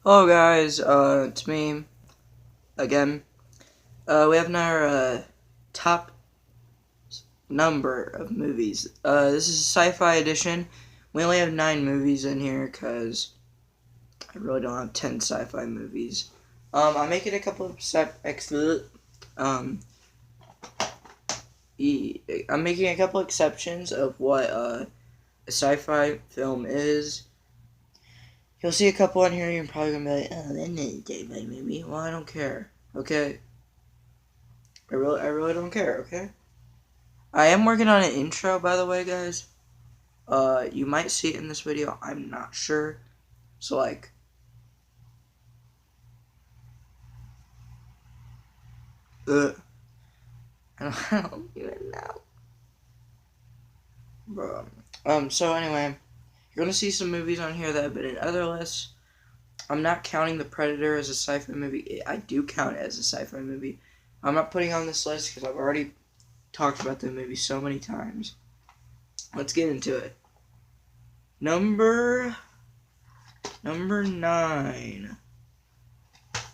Hello guys, it's me again. We have our top number of movies. This is Sci-fi edition. We only have 9 movies in here because I really don't have 10 sci-fi movies. I'm making a couple of I'm making a couple exceptions of what a sci-fi film is. You'll see a couple on here. You're probably gonna be like, "Oh, that isn't a sci-fi movie." Well, I don't care. Okay. I really don't care, okay? I am working on an intro, by the way, guys. You might see it in this video. I'm not sure. So, like, I don't even know. Bro. So anyway, you're gonna see some movies on here that have been in other lists. I'm not counting The Predator as a sci-fi movie. I do count it as a sci-fi movie. I'm not putting on this list because I've already talked about the movie so many times. Let's get into it. Number 9.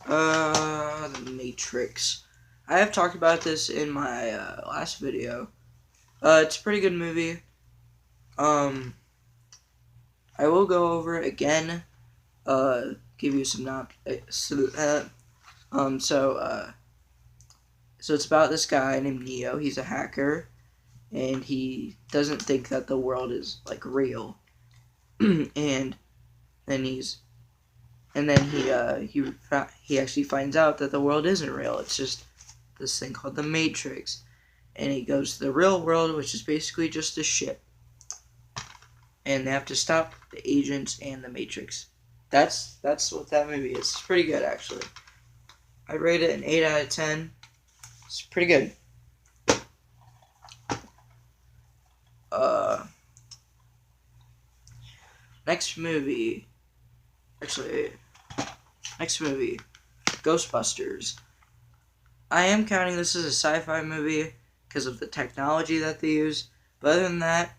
The Matrix. I have talked about this in my last video. It's a pretty good movie. I will go over it again. Give you some so it's about this guy named Neo. He's a hacker, and he doesn't think that the world is like real. and then he actually finds out that the world isn't real. It's just this thing called the Matrix, and he goes to the real world, which is basically just a ship, and they have to stop the agents and the Matrix. That's what that movie is. It's pretty good, actually. I rate it an 8 out of 10. It's pretty good. Next movie, Ghostbusters. I am counting this as a sci-fi movie because of the technology that they use, but other than that,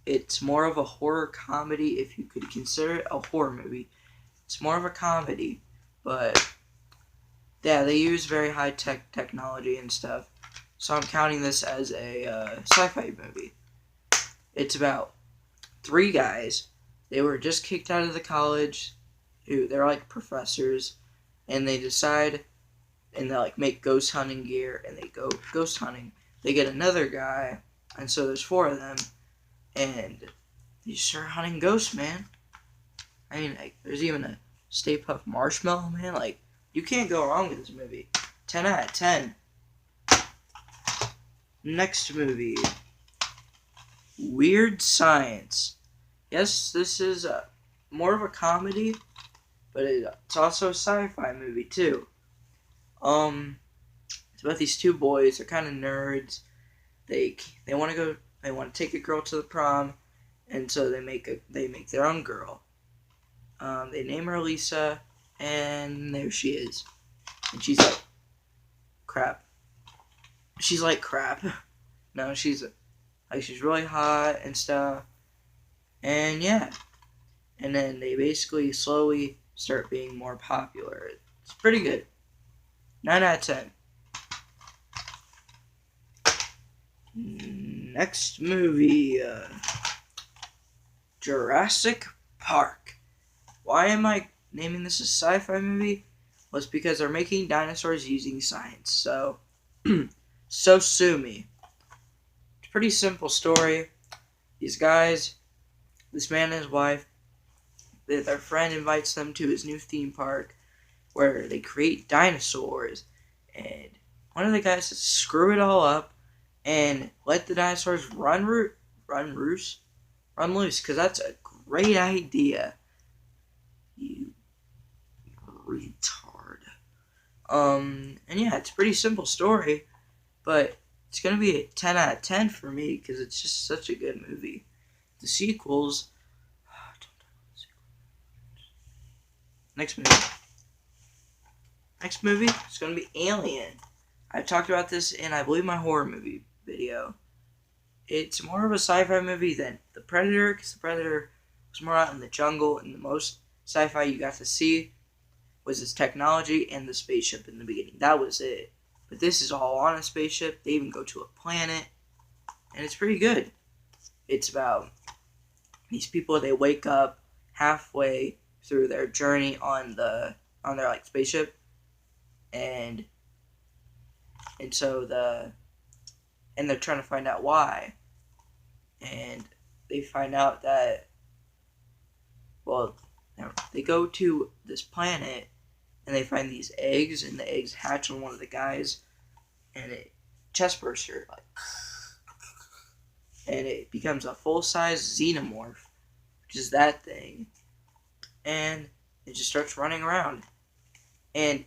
it's more of a horror comedy, if you could consider it a horror movie. It's more of a comedy, but yeah, they use very high-tech technology and stuff, so I'm counting this as a sci-fi movie. It's about 3 guys. They were just kicked out of the college. They're like professors, and they decide, and they like make ghost hunting gear, and they go ghost hunting. They get another guy, and so there's 4 of them, and they start hunting ghosts, man. I mean, like, there's even a Stay Puft Marshmallow Man. Like, you can't go wrong with this movie. 10 out of 10. Next movie, Weird Science. Yes, this is more of a comedy, but it's also a sci-fi movie too. It's about these 2 boys. They're kind of nerds. They want to take a girl to the prom, and so they make their own girl. They name her Lisa, and there she is, and she's like crap. She's like crap. No, she's really hot and stuff. And yeah, and then they basically slowly start being more popular. It's pretty good. 9 out of 10. Next movie, Jurassic Park. Why am I naming this a sci-fi movie? Well, it's because they're making dinosaurs using science. So, so sue me. It's a pretty simple story. These guys, this man and his wife, their friend invites them to his new theme park where they create dinosaurs, and one of the guys says screw it all up and let the dinosaurs run loose, because that's a great idea. You retard. And yeah, it's a pretty simple story, but it's gonna be a 10 out of 10 for me because it's just such a good movie. The sequels. Next movie is going to be Alien. I've talked about this in, I believe, my horror movie video. It's more of a sci-fi movie than The Predator, because The Predator was more out in the jungle, and the most sci-fi you got to see. was his technology and the spaceship in the beginning. That was it. But this is all on a spaceship. They even go to a planet, and it's pretty good. It's about these people. They wake up halfway through their journey on their like spaceship, and so they're trying to find out why, and they find out that, well, they go to this planet and they find these eggs, and the eggs hatch on one of the guys, and it chest burster, like, and it becomes a full-size xenomorph, which is that thing, and it just starts running around. And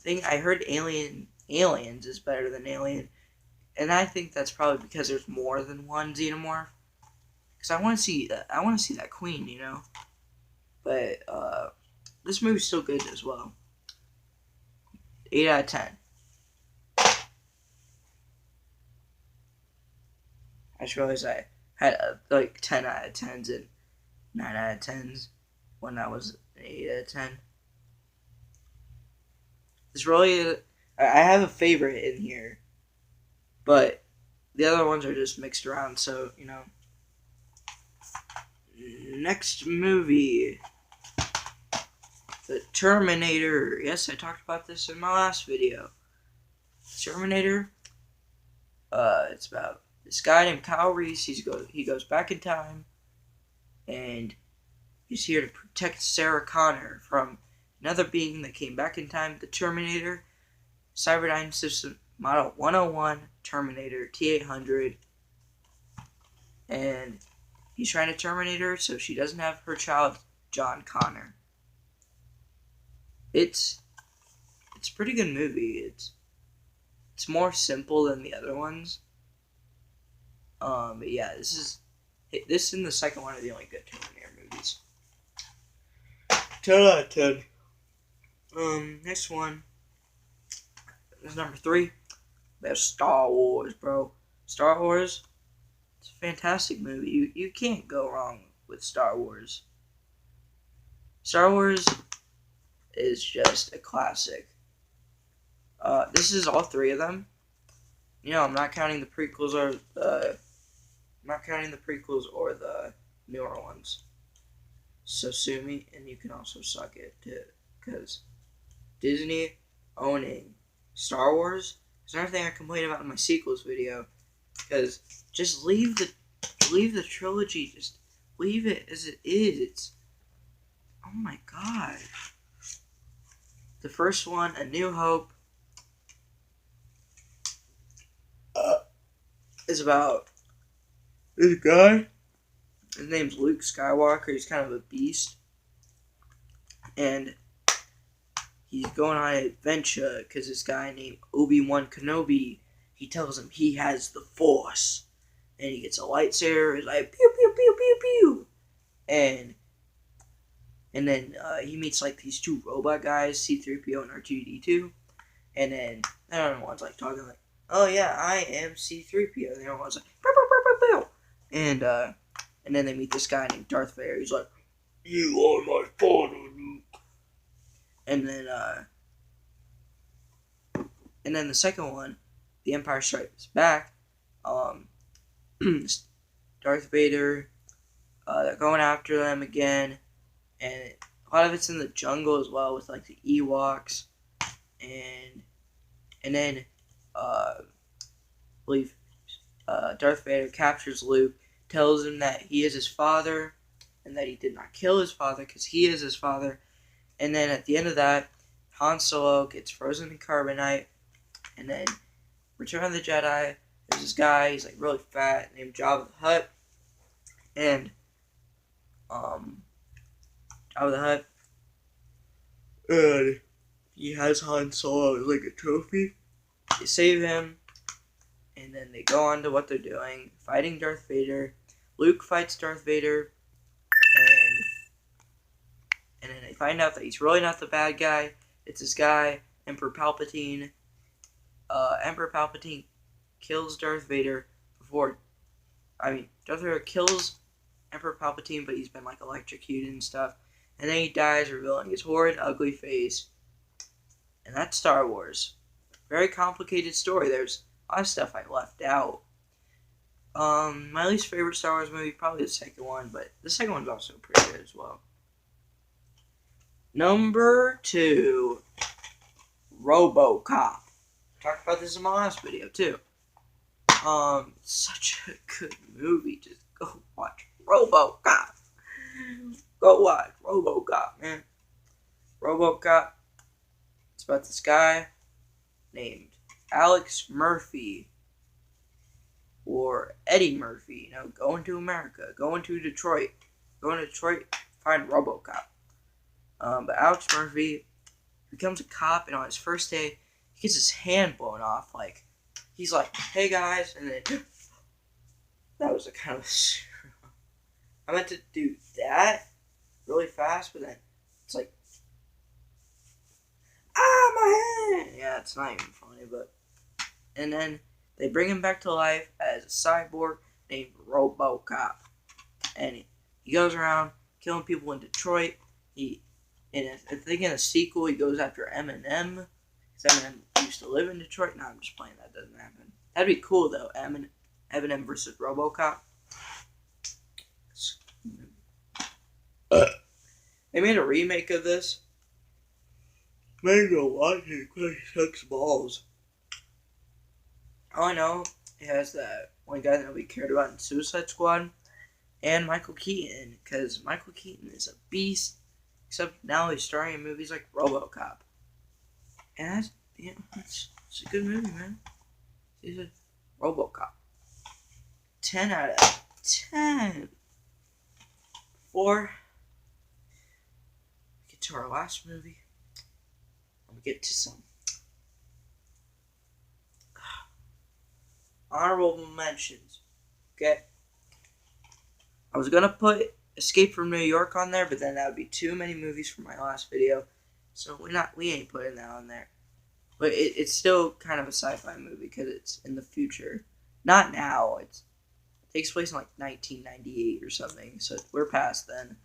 I heard Aliens is better than Alien, and I think that's probably because there's more than one xenomorph. Because I want to see that queen, you know. But this movie's still good as well. 8 out of 10. I just realized I had like 10 out of 10s and 9 out of 10s when I was an 8 out of 10. It's really, I have a favorite in here, but the other ones are just mixed around, so, you know. Next movie, The Terminator. Yes, I talked about this in my last video. Terminator. It's about this guy named Kyle Reese. He goes back in time, and he's here to protect Sarah Connor from another being that came back in time. The Terminator, Cyberdyne System Model 101 Terminator T-800, and he's trying to terminate her so she doesn't have her child, John Connor. It's a pretty good movie. It's more simple than the other ones. But yeah, this and the second one are the only good Terminator movies. 10 out of 10. Next one is number 3. That's Star Wars, bro. Star Wars. It's a fantastic movie. You can't go wrong with Star Wars. Star Wars is just a classic. This is all 3 of them. You know, I'm not counting the prequels or the newer ones. So sue me, and you can also suck it too, because Disney owning Star Wars is another thing I complained about in my sequels video. Because just leave the trilogy, just leave it as it is. Oh my god. The first one, A New Hope, is about this guy. His name's Luke Skywalker. He's kind of a beast. And he's going on an adventure because this guy named Obi-Wan Kenobi, he tells him he has the Force. And he gets a lightsaber. He's like, pew, pew, pew, pew, pew. And then he meets like these 2 robot guys, C-3PO and R2-D2. And then the other one's like talking like, oh yeah, I am C-3PO. And the other one's like, pew, pew, pew, pew, pew. And then they meet this guy named Darth Vader. He's like, you are my father, Luke. And then the second one, The Empire Strikes Back, Darth Vader, they're going after them again, and a lot of it's in the jungle as well with like the Ewoks, and then I believe Darth Vader captures Luke, tells him that he is his father, and that he did not kill his father because he is his father, and then at the end of that, Han Solo gets frozen in carbonite, and then Return of the Jedi, there's this guy, he's like really fat, named Jabba the Hutt, and Jabba the Hutt, and he has Han Solo as like a trophy. They save him, and then they go on to what they're doing, fighting Darth Vader. Luke fights Darth Vader, and then they find out that he's really not the bad guy. It's this guy, Emperor Palpatine. Emperor Palpatine kills Darth Vader Darth Vader kills Emperor Palpatine, but he's been like electrocuted and stuff. And then he dies, revealing his horrid, ugly face. and that's Star Wars. Very complicated story. There's a lot of stuff I left out. My least favorite Star Wars movie, probably the second one, but the second one's also pretty good as well. Number 2, RoboCop. Talked about this in my last video too. Such a good movie. Just go watch RoboCop. Go watch RoboCop, man. RoboCop. It's about this guy named Alex Murphy or Eddie Murphy. Going to America, going to Detroit, find RoboCop. But Alex Murphy becomes a cop, and on his first day, he gets his hand blown off. Like, he's like, "Hey guys," and then that was a kind of. I meant to do that really fast, but then it's like, my hand. Yeah, it's not even funny, but and then they bring him back to life as a cyborg named RoboCop, and he goes around killing people in Detroit. I think in a sequel, he goes after Eminem. Because Eminem used to live in Detroit. No, I'm just playing. That doesn't happen. That'd be cool, though. Eminem versus RoboCop. They made a remake of this. Maybe go watch it because he sucks balls. All I know, it has that one guy that nobody cared about in Suicide Squad. And Michael Keaton. Because Michael Keaton is a beast. Except now he's starring in movies like RoboCop. And it's a good movie, man. He's a RoboCop. 10 out of 10. Before we get to our last movie, I'm going to get to some honorable mentions. Okay? I was going to put Escape from New York on there, but then that would be too many movies for my last video. So we ain't putting that on there. But it's still kind of a sci-fi movie because it's in the future. Not now. It takes place in like 1998 or something. So we're past then.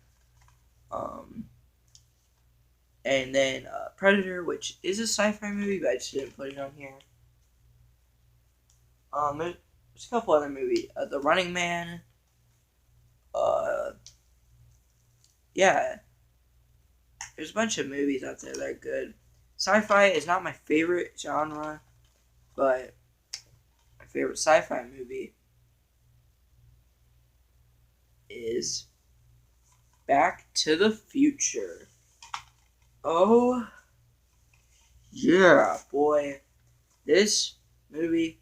And then Predator, which is a sci-fi movie, but I just didn't put it on here. There's a couple other movies. The Running Man. Yeah. There's a bunch of movies out there that are good. Sci-fi is not my favorite genre, but my favorite sci-fi movie is Back to the Future. Oh, yeah, boy. This movie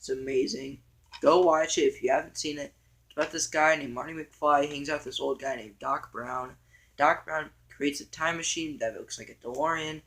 is amazing. Go watch it if you haven't seen it. It's about this guy named Marty McFly. He hangs out with this old guy named Doc Brown. Doc Brown creates a time machine that looks like a DeLorean.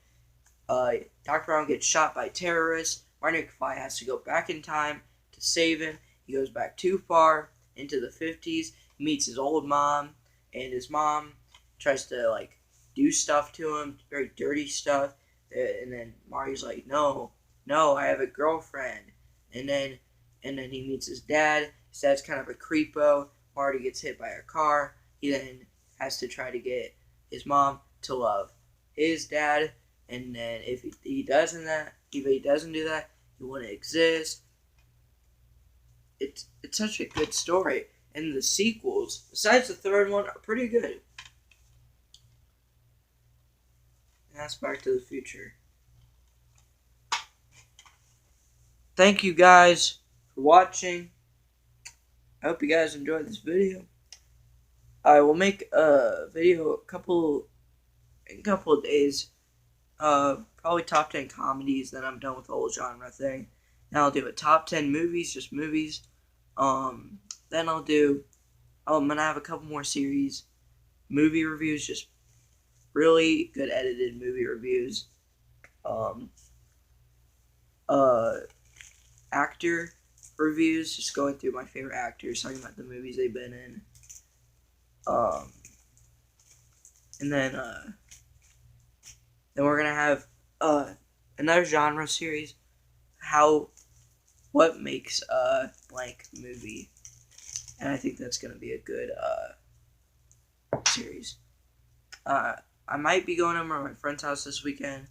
Doc Brown gets shot by terrorists. Marty McFly has to go back in time to save him. He goes back too far into the 50s. He meets his old mom, and his mom tries to do stuff to him, very dirty stuff. And then Marty's like, no, I have a girlfriend. And then he meets his dad. His dad's kind of a creepo. Marty gets hit by a car. He then has to try to get his mom to love his dad. And then if he doesn't do that, he wouldn't exist. It's such a good story. And the sequels, besides the third one, are pretty good. And that's Back to the Future. Thank you guys for watching. I hope you guys enjoyed this video. I will make a video in a couple of days. Probably top 10 comedies. Then I'm done with the whole genre thing. Then I'll do a top 10 movies, just movies. Then I'm gonna have a couple more series, movie reviews, just really good edited movie reviews. Actor reviews, just going through my favorite actors, talking about the movies they've been in. And then we're gonna have another genre series. What makes a blank movie? And I think that's gonna be a good series. I might be going over to my friend's house this weekend.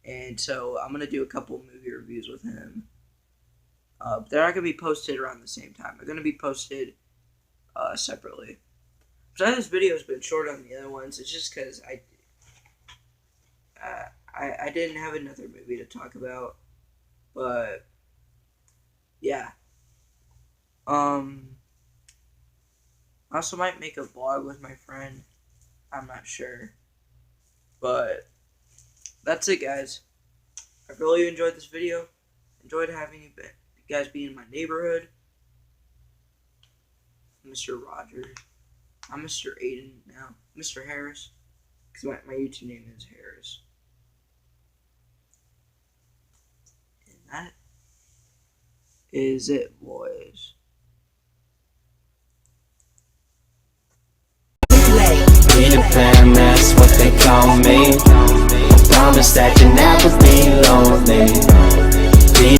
and so I'm gonna do a couple movie reviews with him. They're not gonna be posted around the same time. They're gonna be posted separately. So this video has been short on the other ones. It's just because I didn't have another movie to talk about, but yeah. I also might make a vlog with my friend. I'm not sure, but that's it, guys. I really enjoyed this video. Enjoyed having you guys be in my neighborhood. Mr. Rogers. I'm Mr. Aiden now. Mr. Harris. Because my YouTube name is Harris. And that is it, boys. Peter Pan, that's what they call me. Promise that you'll never be lonely.